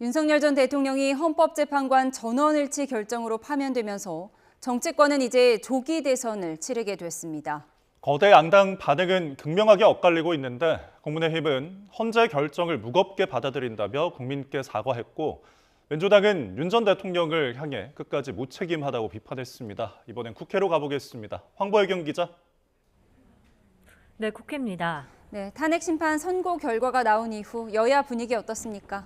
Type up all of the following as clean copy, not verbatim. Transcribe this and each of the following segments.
윤석열 전 대통령이 헌법재판관 전원일치 결정으로 파면되면서 정치권은 이제 조기 대선을 치르게 됐습니다. 거대 양당 반응은 극명하게 엇갈리고 있는데 국민의힘은 헌재 결정을 무겁게 받아들인다며 국민께 사과했고 민주당은 윤 전 대통령을 향해 끝까지 무책임하다고 비판했습니다. 이번엔 국회로 가보겠습니다. 황보혜경 기자. 네, 국회입니다. 네, 탄핵 심판 선고 결과가 나온 이후 여야 분위기 어떻습니까?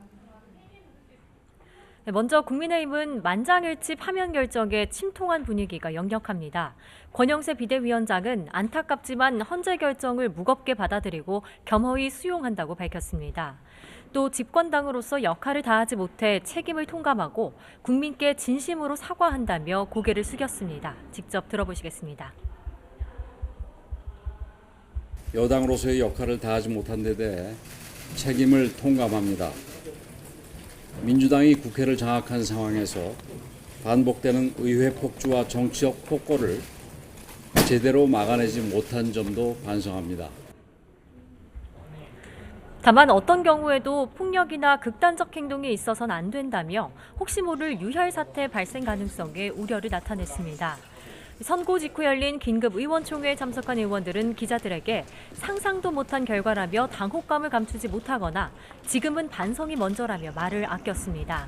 먼저 국민의힘은 만장일치 파면 결정에 침통한 분위기가 역력합니다. 권영세 비대위원장은 안타깝지만 헌재 결정을 무겁게 받아들이고 겸허히 수용한다고 밝혔습니다. 또 집권당으로서 역할을 다하지 못해 책임을 통감하고 국민께 진심으로 사과한다며 고개를 숙였습니다. 직접 들어보시겠습니다. 여당으로서의 역할을 다하지 못한 데 대해 책임을 통감합니다. 민주당이 국회를 장악한 상황에서 반복되는 의회 폭주와 정치적 폭거를 제대로 막아내지 못한 점도 반성합니다. 다만 어떤 경우에도 폭력이나 극단적 행동이 있어서는 안 된다며 혹시 모를 유혈 사태 발생 가능성에 우려를 나타냈습니다. 선고 직후 열린 긴급 의원총회에 참석한 의원들은 기자들에게 상상도 못한 결과라며 당혹감을 감추지 못하거나 지금은 반성이 먼저라며 말을 아꼈습니다.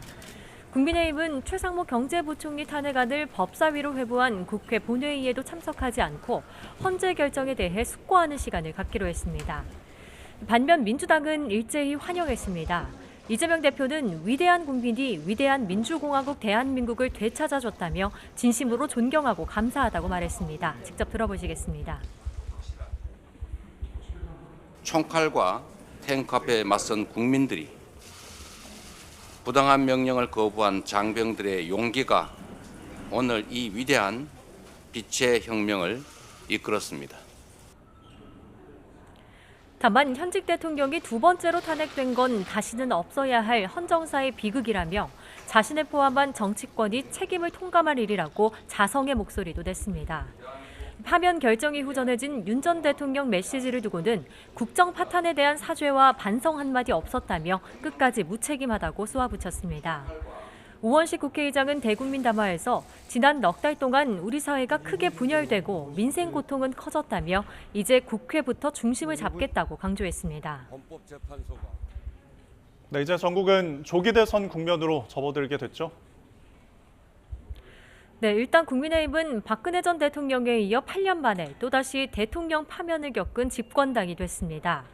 국민의힘은 최상무 경제부총리 탄핵안을 법사위로 회부한 국회 본회의에도 참석하지 않고 헌재 결정에 대해 숙고하는 시간을 갖기로 했습니다. 반면 민주당은 일제히 환영했습니다. 이재명 대표는 위대한 국민이 위대한 민주공화국 대한민국을 되찾아줬다며 진심으로 존경하고 감사하다고 말했습니다. 직접 들어보시겠습니다. 총칼과 탱크 앞에 맞선 국민들이 부당한 명령을 거부한 장병들의 용기가 오늘 이 위대한 빛의 혁명을 이끌었습니다. 다만 현직 대통령이 두 번째로 탄핵된 건 다시는 없어야 할 헌정사의 비극이라며 자신을 포함한 정치권이 책임을 통감할 일이라고 자성의 목소리도 냈습니다. 파면 결정 이후 전해진 윤 전 대통령 메시지를 두고는 국정 파탄에 대한 사죄와 반성 한마디 없었다며 끝까지 무책임하다고 쏘아붙였습니다. 우원식 국회의장은 대국민 담화에서 지난 넉 달 동안 우리 사회가 크게 분열되고 민생 고통은 커졌다며 이제 국회부터 중심을 잡겠다고 강조했습니다. 네, 이제 전국은 조기 대선 국면으로 접어들게 됐죠. 네, 일단 국민의힘은 박근혜 전 대통령에 이어 8년 만에 또다시 대통령 파면을 겪은 집권당이 됐습니다.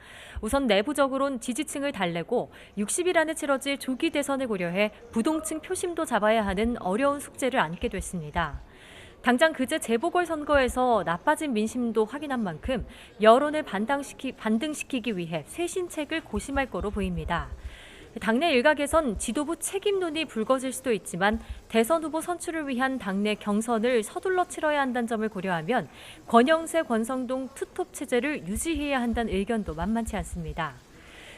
우선 내부적으론 지지층을 달래고 60일 안에 치러질 조기 대선을 고려해 부동층 표심도 잡아야 하는 어려운 숙제를 안게 됐습니다. 당장 그제 재보궐선거에서 나빠진 민심도 확인한 만큼 여론을 반등시키기 위해 쇄신책을 고심할 거로 보입니다. 당내 일각에선 지도부 책임론이 불거질 수도 있지만 대선 후보 선출을 위한 당내 경선을 서둘러 치러야 한다는 점을 고려하면 권영세, 권성동 투톱 체제를 유지해야 한다는 의견도 만만치 않습니다.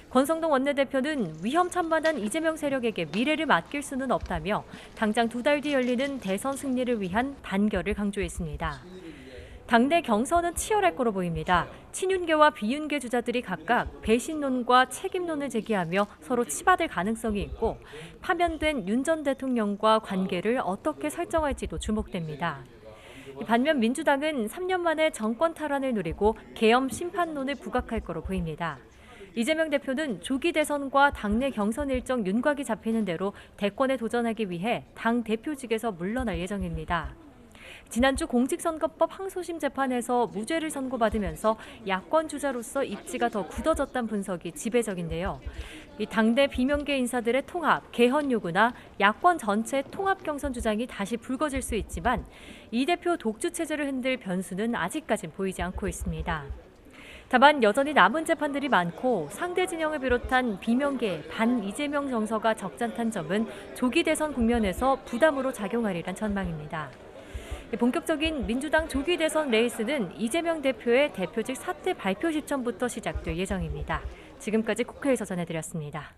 권성동 원내대표는 위험천만한 이재명 세력에게 미래를 맡길 수는 없다며 당장 두 달 뒤 열리는 대선 승리를 위한 단결을 강조했습니다. 당내 경선은 치열할 거로 보입니다. 친윤계와 비윤계 주자들이 각각 배신론과 책임론을 제기하며 서로 치받을 가능성이 있고 파면된 윤 전 대통령과 관계를 어떻게 설정할지도 주목됩니다. 반면 민주당은 3년 만에 정권 탈환을 노리고 계엄 심판론을 부각할 거로 보입니다. 이재명 대표는 조기 대선과 당내 경선 일정 윤곽이 잡히는 대로 대권에 도전하기 위해 당 대표직에서 물러날 예정입니다. 지난주 공직선거법 항소심 재판에서 무죄를 선고받으면서 야권 주자로서 입지가 더 굳어졌다는 분석이 지배적인데요. 이 당대 비명계 인사들의 통합, 개헌 요구나 야권 전체 통합 경선 주장이 다시 불거질 수 있지만 이 대표 독주 체제를 흔들 변수는 아직까진 보이지 않고 있습니다. 다만 여전히 남은 재판들이 많고 상대 진영을 비롯한 비명계 반 이재명 정서가 적잖다는 점은 조기 대선 국면에서 부담으로 작용하리란 전망입니다. 본격적인 민주당 조기 대선 레이스는 이재명 대표의 대표직 사퇴 발표 시점부터 시작될 예정입니다. 지금까지 국회에서 전해드렸습니다.